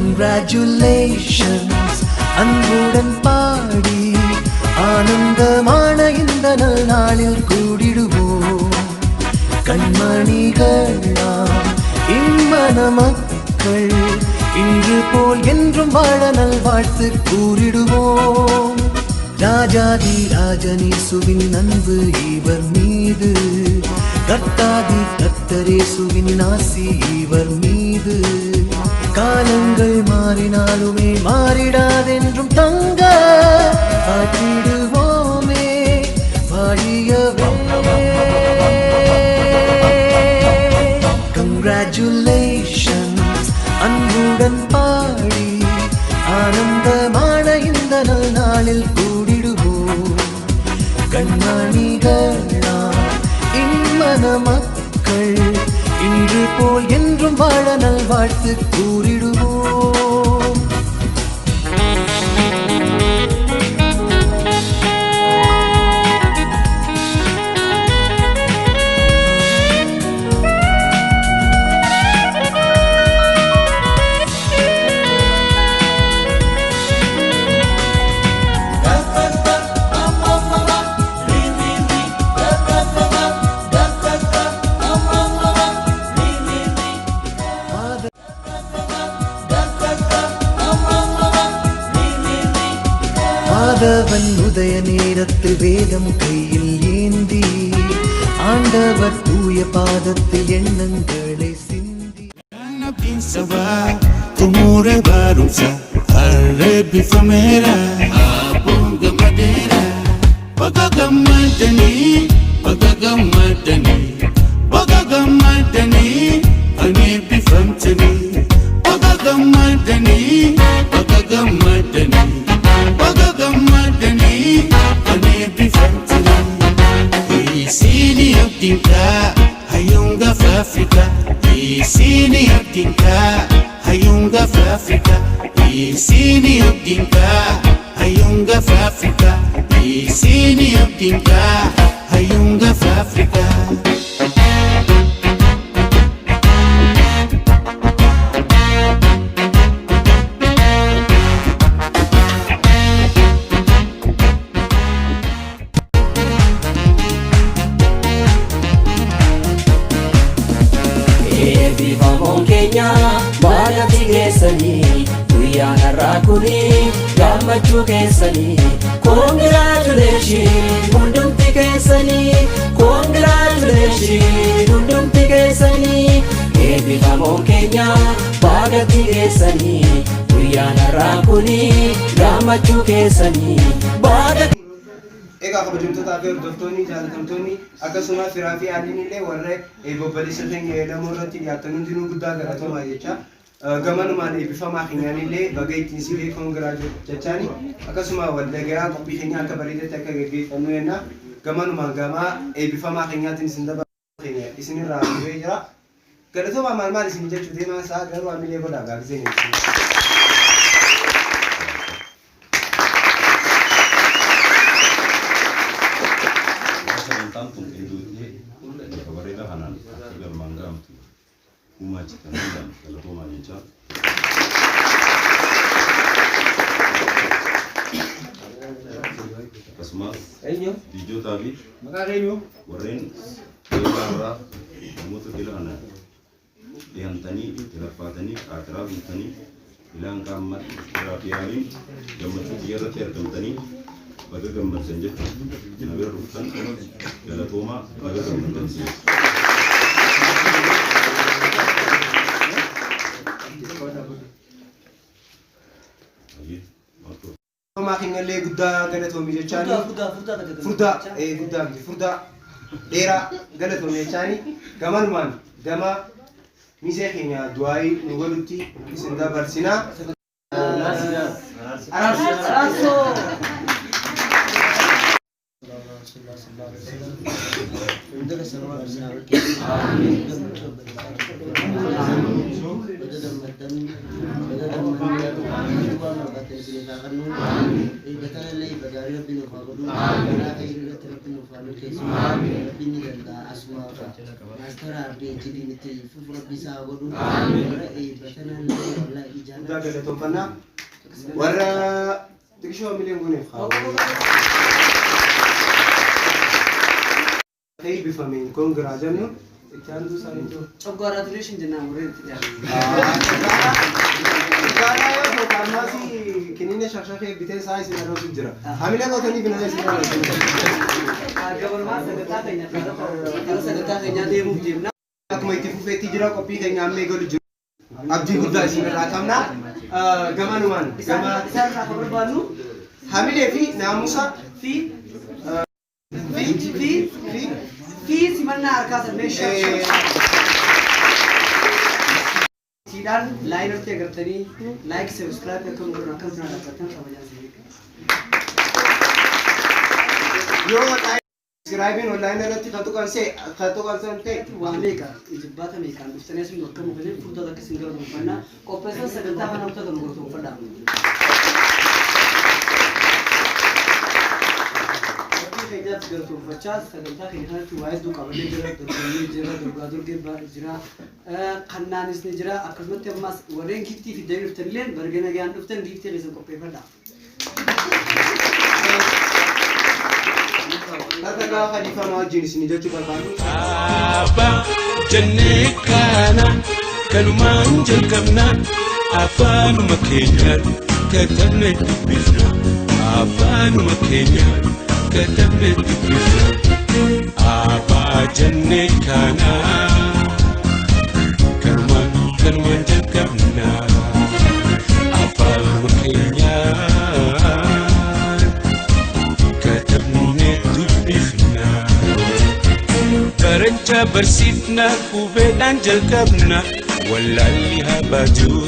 Congratulations அன்புடன் பாடி ஆனந்தமான இந்த நாளில் கூடிடுவோம். கண்மணிகளாம் இம்மன மக்கள் இன்று போல் என்றும் வாழ நல்வாழ்த்து கூறிடுவோம். ராஜாதி ராஜனேசுவின் அன்பு இவர் மீது, கர்த்தாதி கர்த்தரேசுவின் ஆசி இவர் மீது. காலங்கள் மாறினாலுமே மாறிடாதென்றும் தங்க ஆற்றிடுவோமே வாழியவே. Congratulations அன்புடன் பாடி ஆனந்தமான இந்த நாளில் கூடிடுவோம். கண்மணிகளா இம்மன மக்கள் இன்று போல் என்றும் வாழ நல்வாழ்த்து கூறிடுவோம். ஆண்டவன் உதய நேரத்தில் வேதம் கையில் ஏந்தி ஆண்டவர் தூய பாதத்தில் எண்ணங்களை சிந்தி. Kumure barumsa Arabi famera Abunga madera Bagagamadani Bagagamadani Bagagamadani Anibi famtani Bagagamadani Bagagamadani Bagagamadani Anibi famtani Isini abdinka Hayunga fa Afrika Isini abdinka Hayunga fa Afrika Isini abdinka Hayunga fa Afrika Isini abdinka Hayunga fa Afrika Baga tigesani Guyana rakuni Gammachu kesani Congratulations Mundum tigesani Congratulations Mundum tigesani Eebbifamoon keenya Baga tigesani Guyana rakuni Gammachu kesani Baga Egaa kabajamtoota fi hordoftoonni jaalatamtoonni akkasuma firaa fi aadinillee warra bobbaleessa keenya jedhamu irratti dhiyaatan hundinuu guddaa galatoomaa jecha gamanumaan eebbifamaa keenyaanillee baga ittiin si beekuun jechaani akkasuma waldagayaa qophii keenya akka bareedaatti akka gaggeeffannu jenna gamanumaan gamaa eebbifamaa keenyaatiin isin dabaluu keenya isinirraa dhufee jira galatoomaa maal isin jechuu deemaa isaa garuu amilee godhaa gaagzeen Tantum indutnya kabarida hanan agar manggam tu umat kita dan kalau tu macam kasma video tadi warin kelara mutu kilana yang tani tani atraf tani bilang kamat terapialin jamat tiara tani baga gambar saja, nabi rutan, galatoma, baga gambar saja. Makin le guddaa galatoomii jechaani furdaa dheeraa galatoomii jechaani gamanumaan gama misee keenya du'aayii nu godhutti isin dabarsinaa. Master Ardi jadi itu full bisa bodoh. Batanan wala ijana. Guddaa galatoomfannaa. Warra xiqqishoo miliyoon guneef eebbifameen kongiraa jennu itti aantuu isaanii jiru. Congratulations jenna mureen itti Garaa yoo ta'u ammaasi kiniina shakshakee bitee isaa isin arrootu jira. Hamilee qootanii bineensa isin arrootu jira. Gabarumaa sagantaa keenya deemuuf deemna. Akkuma itti fufeetti jira qophii keenya amma eegalu jiru. Abdii guddaa isin irraa qabna. Gamanumaan gama Isarraa kan barbaadnu hamilee fi naamusa fi simannaa harkaa salmeeshaa. Siidaan laayinatti agartanii laayik sabiskiraayib akka nu godhan akkam sanaa dhaabbatan kabajaan isin yoo subscribe online irratti kan tuqan ta'e waa meeqa jibbaata meeqaan dhuftanii isin bakka mukanii furdaa akka isin gara dhuunfannaa qopheessan sagantaa kana hojjetan nu gortoonfadhaa. Keenyaatti gartoonfachaa sagantaa keenya kanatti waa'ee hedduu qabannee jira, dorgommii jira, dorgaa dorgee jira, kannaanis ni jira. Akkasumatti ammas warreen giiftii fi deebii dhuftanillee bargana gayaan dhuftan giiftii keessan qopheeffadhaa. Akka gaafa dhiifama wajjin isin jechuu barbaadu. Abbaa jennee kana kanumaan jalqabna afaanuma keenyaan katabne dubbifna afaanuma keenyaan katabne dubbifna abbaa jennee kana kanumaan jalqabna afaanuma keenyaan katabne dubbifna Baracha barsiifna hubeedhaan jalqabna wallaalli habaajuu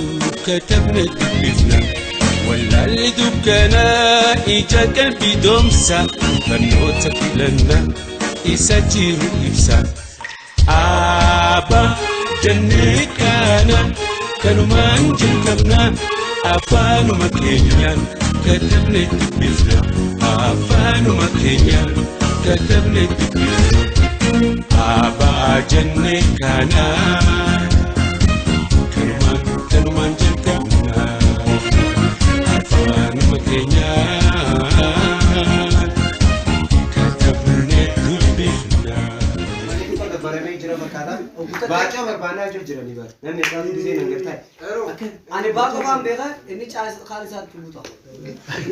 katabne dubbifna wallaalli dukkana ija qalbii doomsa barnoota filanna isa jiru ibsa Abbaa jennee kana kanumaan jalqabna afaanuma keenyaan katabne dubbifna afaanuma keenyaan katabne dubbifna Abbaa jennee kana kanumaan jalqabna afaanuma keenyaan katabne dubbifna. Baramee jira fakkaata. Baacaa barbaannaa jiranii bara. Namni isaan gisee nan gartaa. Ani baaqo waan beekaa inni caalisa kaan isaatti buuta.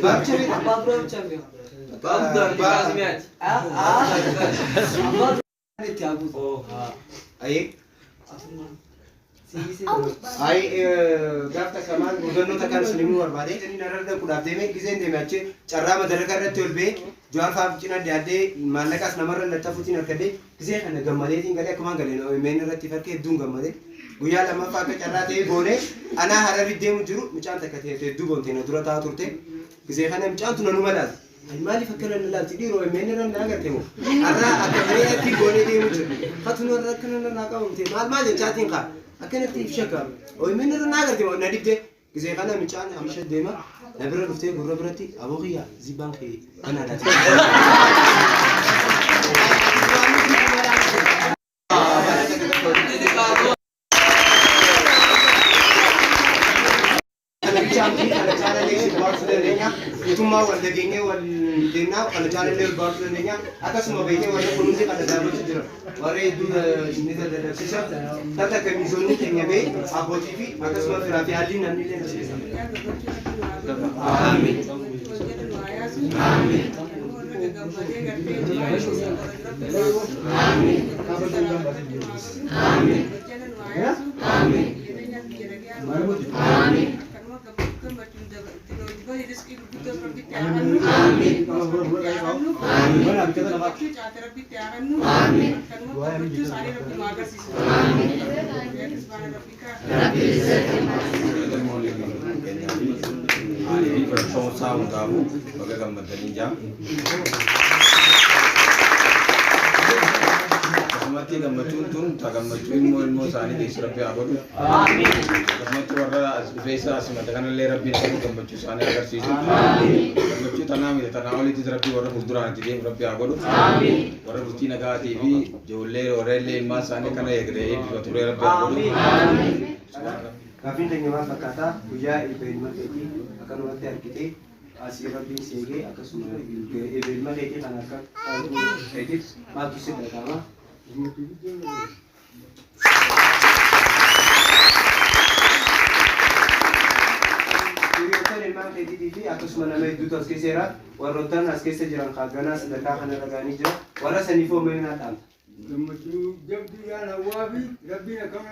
Baacha beekaa. Abbaa biroo bichaan beekaa. Itti haguutu. Ayee. Gaafa kamaan gurgurdoota kan isin barbaade inni narra kudhaaf deemee giseen deeme achi carraa madaraka irratti ol ba'ee Jawaar faaf cina addee maallaqaas namarra lattafuutiin harkadee gisee kana gammadeetiin galee akkumaan galee meen irratti farkee hedduun gammadee guyyaa lammaffaa akka carraa ta'ee boonee anaa hararii deemu jiru mucaan takka ta'e hedduu boonte na dura taa'aa turte gisee kana mucaan tuna nu malaati. Maaliif akka nan ilaalti dhiiroo meen irra na agartee moo har'aa akka bareedaatti boonee deemu jiru fatuna irra akka nan naa qabamte maal jechaatiin kaa akkanatti ibshaka ooyimeen irra naa agartee moo na dibde gisee kana mucaan hamisha deema na bira dhuftee gurra biratti abooqiyyaa zibbaan kee kanaadhaati. Itummaa wal dhageenyee wal deemnaa kana caalallee wal baasuu dandeenya akkasuma beekee warra kunuunsi kana daawwatu jira warra hedduu ni dadhabsiisa tata kamisoonni keenya bee abbootii fi akkasuma firaa fi haalli namni illee nasiisa. Amiin. Amiin. Amiin. Amiin. irratti gammachuun tun gammachuu ilmoo isaanii keessa rabbi haa godhu. Gammachuu warra as dhufeessa asimata kanallee rabbiin akka gammachuu isaanii agarsiisu. Gammachuu tanaa miti tanaa olitti rabbi warra fuulduraan itti deemu rabbi haa godhu. Warra bultii nagaatii fi ijoollee horeellee ilmaa isaanii kana eegdee eebbifatu rabbi haa godhu. Gaafiin keenya maal fakkaata guyyaa eebba ilma keetii akkanumatti argitee asii rabbiin seegee akkasuma eebba ilma keetii kan akka keetiif maaltu si dhagahama? Hiriyoottan ilmaan keetiitii fi akkasuma nama hedduutu as keessa jira. Warroottan as keessa jiran kaagganaa sadarkaa kanarra ga'anii jira. Warra saniifoo meeqnaa dhaamta? gammachuu jabduu yaan hawaa fi rabbiin akkana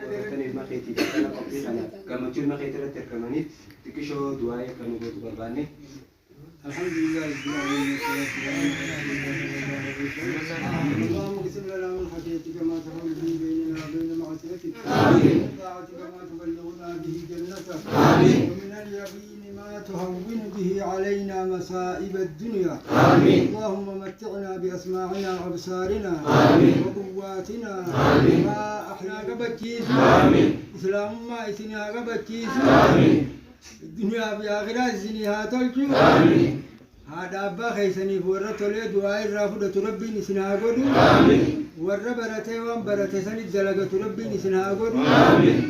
Warroottan ilma keetii fi kana qophii kana gammachuu ilma keetii irratti argamaniif xiqqishoo du'aa akkamii gootu barbaanne. alhamdulillah rabbil alamin اللهم اقسم لنا من خشيتك ما تحول به بيننا وبين معصيتك ومن طاعتك ما تبلغنا به جنتك ومن اليقين ما تهون به علينا مصائب الدنيا اللهم متعنا بأسماعنا وأبصارنا وقواتنا ما أحياك بكيس إسلام ما إسنا بكيس الدنيا بآخرة زنيها تلجو هذا أبا خيسني ورّا تولي دعاء الرافضة ربي نسنا أقولو ورّا برتي وان برتي سني دلقة ربي نسنا أقولو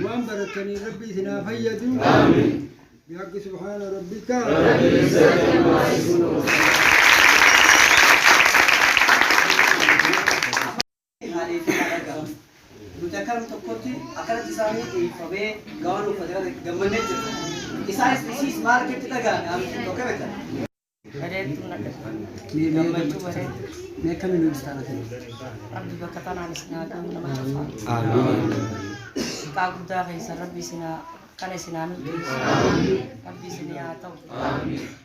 وان برتني ربي سنا فيدو بحق سبحان ربك Nuti tokkotti akkanatti isaanii dhiifamee gawaan uffatee gammadee jiru. Isaanis isiis maal keetti dhagaadhaan tokko beektan. Bareedduu gammachuu bareedduu. Mee akkamiin nuti taana ta'e? Rabbi bakka tanaanis naa qabu nama tolfaa. Xiqqaa guddaa keessa rabbi isinaa kana isinaa nuti rabbi isinii haa ta'u.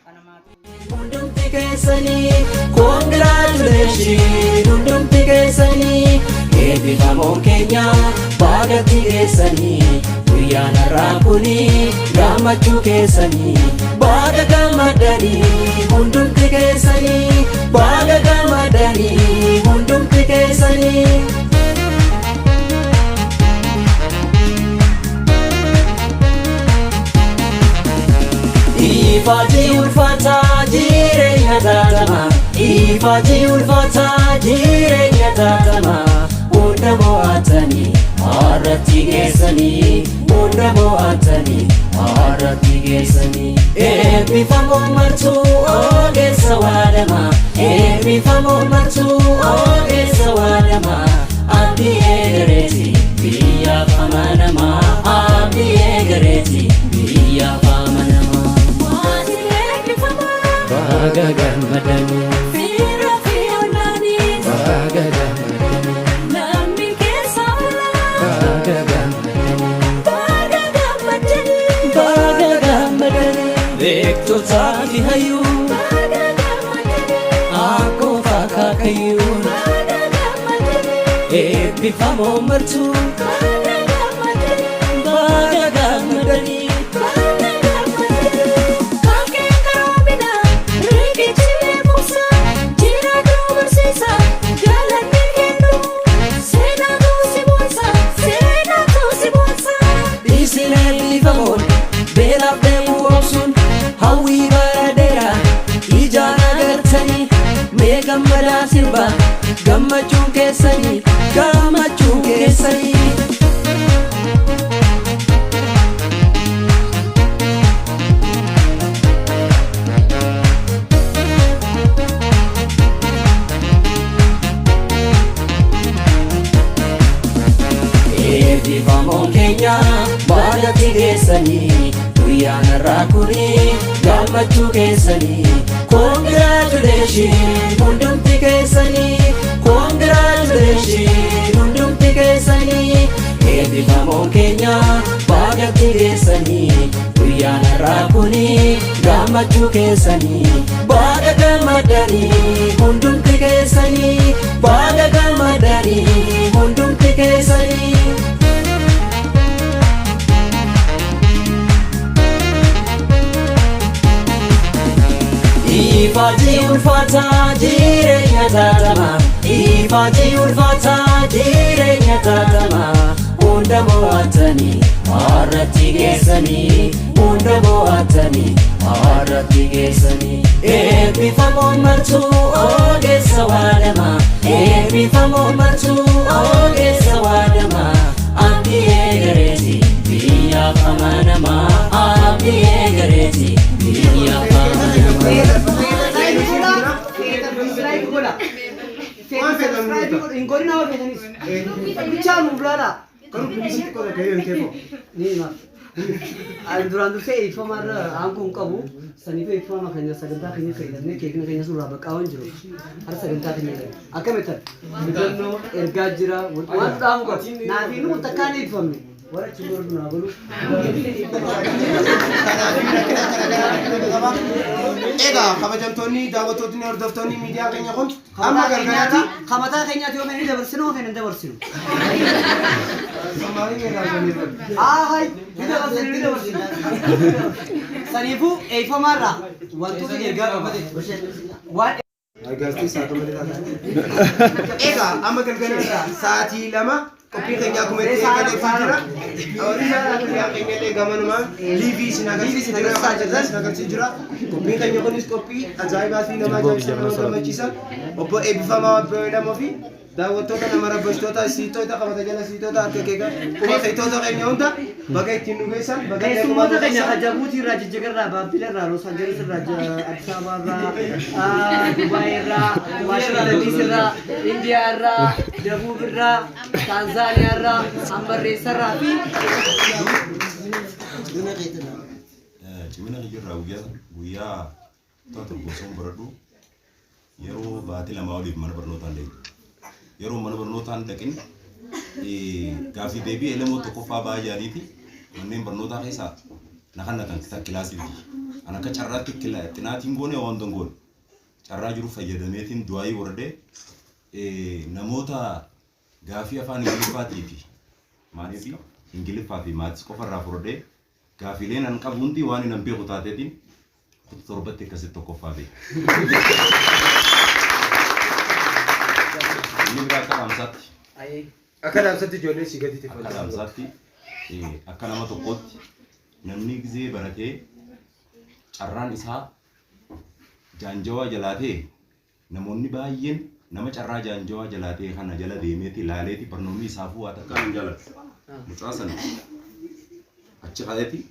Kana maatii. Hundumti keessanii congratulation hundumti keessanii eebbifamoon keenya baagatti keessanii guyyaan har'aa kuni gammachuu keessanii baaga gammadanii hundumti keessanii baaga gammadanii hundumti keessanii. Ifaatii ulfaataa jireenya taatamaa Ifaatii ulfaataa jireenya taatamaa hunda mo'atanii har'atti geessanii hunda mo'atanii har'atti geessanii eebbifamoon martuu ogeessa waadamaa eebbifamoon martuu ogeessa waadamaa abdii eegareeti biyyaaf amanamaa abdii eegareeti biyyaaf amanamaa. Baga gammadanii Fiira fi ollaanis baga gammadanii namni keessa oolaa baga gammadanii baga gammadanii baga gammadanii beektotaa fi hayyuu baga gammadanii akkoo faakaakayyuu baga gammadanii eebbifamoo martuu baga gammadanii baga gammadanii. Hawwii baradeera ijaan agartanii mee gammadaa sirba gammachuun keessanii gammachuun keessanii. Eebbifamoon keenya baagatti geessanii guyyaan har'aa kuni gammachuu keessanii congratulation hundumti keessanii congratulation hundumti keessanii eebbifamoon keenya baagatti geessanii guyyaan har'aa kuni gammachuu keessanii baga gammadanii hundumti keessanii baga gammadanii hundumti keessanii. Ifaatii ulfaataa jireenya taatamaa Ifaatii ulfaataa jireenya taatamaa Hunda mo'atanii har'atti geessanii Hunda mo'atanii har'atti geessanii Eebbifamoon martuu ogeessa waadamaa Eebbifamoon martuu ogeessa waadamaa Abdii eegareeti biyyaaf amanamaa Abdii eegareeti biyyaaf amanamaa duraan dursee eebbifamarra aangoon qabu saniif eebbifama keenya sagantaa keenya fayyadamnee keekna keenya suuraa baqqaa waan jiru har'a sagantaa keenya akkamittan mudannoo ergaa jira waan dhaamu qabu naafiin kun takkaan eebbifamne warra achi bira dunaa bulu Egaa kabajamtoonni daawwattoonni hordoftoonni miidiyaa keenya kun amma galgalaatti kamataa keenyaati yoo fedhan dabarsinu yoo fedhan dabarsinu. Hai, ni dabarsinu. Saniifuu eebbifamarraa wantoota ergaa qabate waan Agarsiis haa ta'u malee. Egaa amma galgala sa'aatii 2 qophii keenya akkuma itti eegalee jira. Oolmaa keenya illee gamanuma liivii isin agarsiisu jira. Qophiin keenya kunis qophii ajaa'ibaa fi nama gammachiisa. Obbo Eebbifamaa Beelamoo fi daawwattoota nama rabbashtoota siitoota qabata jala siitoota harka keegaa quba keetoota keenya hunda baga ittiin nu geessan baga keessummoota keenya Jabuutii irraa Jijjigarraa Baabila irraa Los Angeles irraa Addis Ababa irraa Dubaay irraa Washington DC irraa Indiyaa irraa Jabuub irraa Taanzaaniyaa irraa Ambarreessa irraa fi cimina jirra guyyaa tokko gosoon baradhu yeroo baatii lama oliif mana barnootaan deemu. Yeroo mana barnootaan dhaqin gaafii deebii elemoo tokkoffaa ba'aa jaaliiti manneen barnootaa keessaa nakan kita kilaasiiti. Ana akka carraatti xinaatiin goone waan dongoon carraa jiru fayyadameetiin du'aayii wardee namoota gaafii afaan Ingiliffaatii fi maanii fi Ingiliffaa fi maatis qofarraa furdee gaafiileen an qabu hundi waan hin beeku taateetiin torbatti akkasitti tokkoffaa beeku. Ini berapa ramsat? Akka dhaamsatti ijoollee si gadi tifatu. Akka ramsatti akka nama tokkotti namni gizee baratee carraan isaa jaanjawaa jalaatee namoonni baay'een nama carraa jaanjawaa jalaatee kana jala deemeeti ilaaleeti barnoonni isaafuu waa takkaa hin jaalatu. Mucaa sana achi qabeeti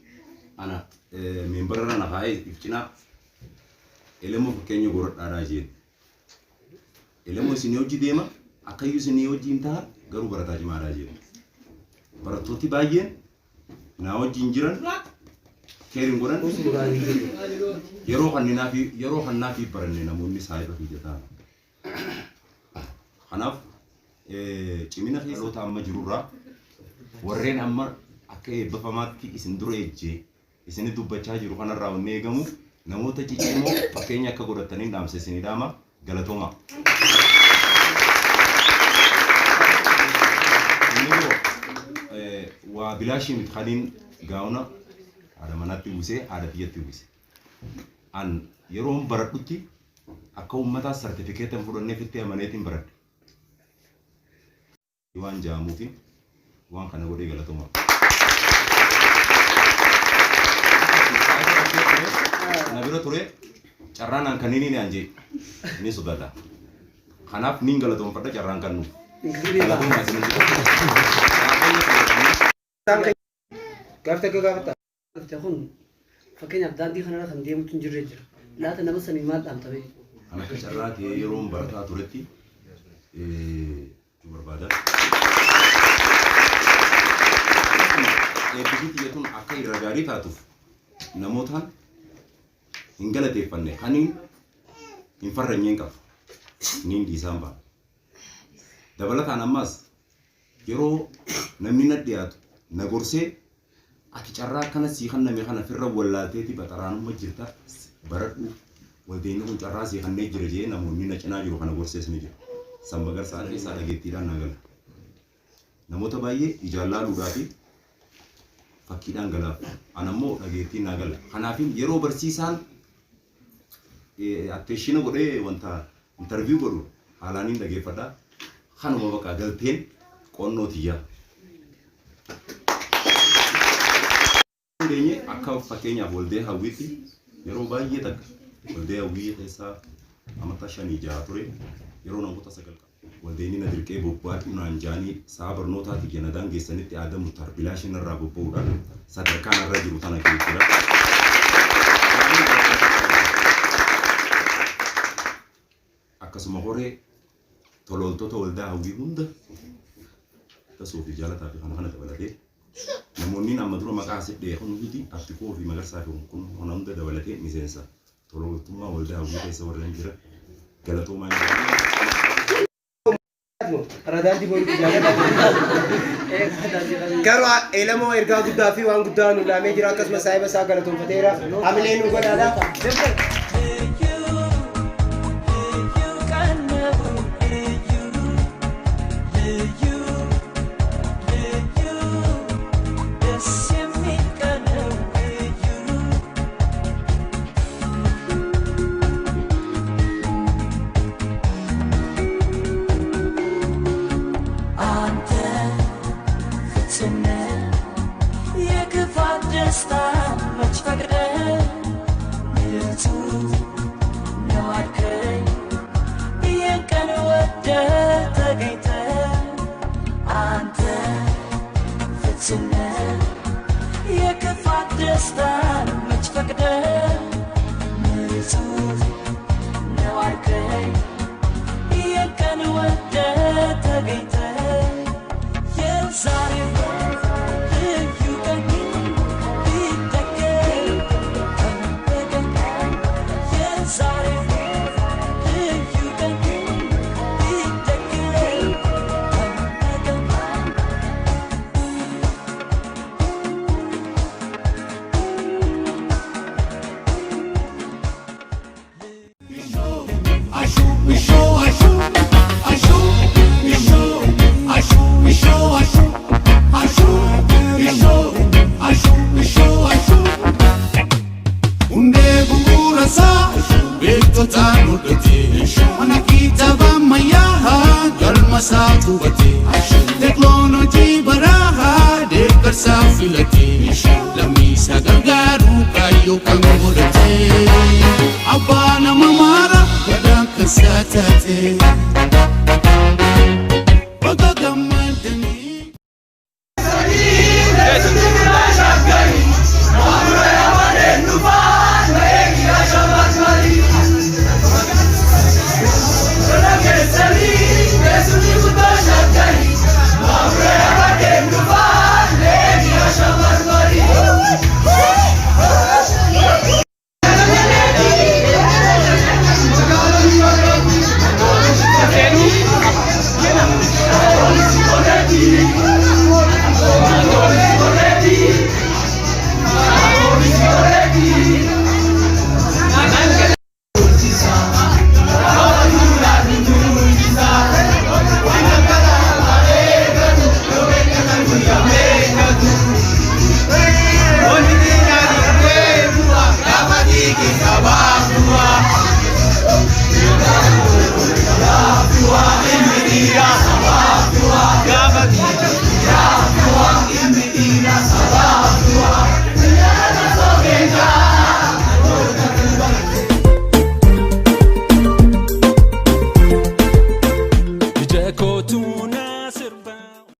ana meembarra na kaa'ee ibcinaa elemoo fakkeenya godhadhaadhaa jeen. Elemoo isin hojii deema akkayyuu isin hojiin ta'a garuu barataa cimaadhaa jeen. Barattooti baay'een naa hojiin jiran keeriin godhan yeroo kannaa fi baranne namoonni saayiba fijataa. Kanaaf cimina keessoota amma jirurraa warreen amma akka eebbifamaatti isin dura ejjee isin dubbachaa jiru kanarraa wanni eegamu namoota ciccimoo fakkeenya akka godhatanii dhaamsa isinii dhaama galatooma. Waa bilaashii miti kaniin gaa'ona haadha manaatti buusee haadha biyyatti buuse. An yeroon baradhutti akka uummataa sartifikeetan fudhannee fittee amaneetiin baradhe. Waan jaamuutiin waan kana godhee galatooma. Na bira ture carraan an kaniini ni anje ni sodaata. Kanaaf niin galatoomfadha carraan kan nuuf. Galatooma isin Gaafta gaafata. Gaafta kun fakkeenyaaf daandii kanarra kan deemutu hin jirre jira. Laata nama sanii maal dhaamtame? Ana akka carraati yeroon barataa turetti barbaada. Eebbisiitti jechuun akka irra gaarii taatuuf namootaan hin galateeffanne kaniin hin farranyeen qabu. Niin dhiisaan ba'a. Dabalataan ammas yeroo namni na dhiyaatu na gorsee ati carraa akkana sii kan namni kana firra wallaalteeti baxaraanuma jirta baradhu waldeenya kun carraa sii kannee jira jee namoonni na cinaa jiru kana gorsees ni jira. Samba garsaa keessaa dhageettiidhaan na gala. Namoota baay'ee ijaallaluudhaa fi fakkiidhaan galaaf. Anammoo dhageettiin na gala. Kanaaf yeroo barsiisaan attention godhee wanta interview godhu haalaaniin dhageeffadha. Kanuma bakka galteen qonnoo tiyyaa. Ndeenye akka fakkeenyaaf waldee hawwiitti yeroo baay'ee takka waldee hawwii keessaa amata 5 ture yeroo namoota 9 waldeen na dirqee bobba'aa naan jaanii saa barnootaati ganadaan geessanitti aadamu tarbilaashin irraa bobba'uudhaan sadarkaan irra jiru tana keessudha. Akkasuma horee tololtoota waldaa hawwii hunda tasoo fi jaalataa fi kana dabalatee namoonni amma dura maqaa sidhee hundi Abtikoo fi Magarsaa fi kun hunda dabalatee miseensa tololtummaa waldaa hawwii keessa warreen jira galatoomaa Radaan di boru jaalala. Garuu elamoo ergaa guddaa fi waan guddaa nu laamee jira akkasumas saayiba isaa galatoonfateera. Hamilee nu godhaadha. Teknoloji baraha dekar safilati lamisa gargaru kayu kangurate abana mamara kadang kesatate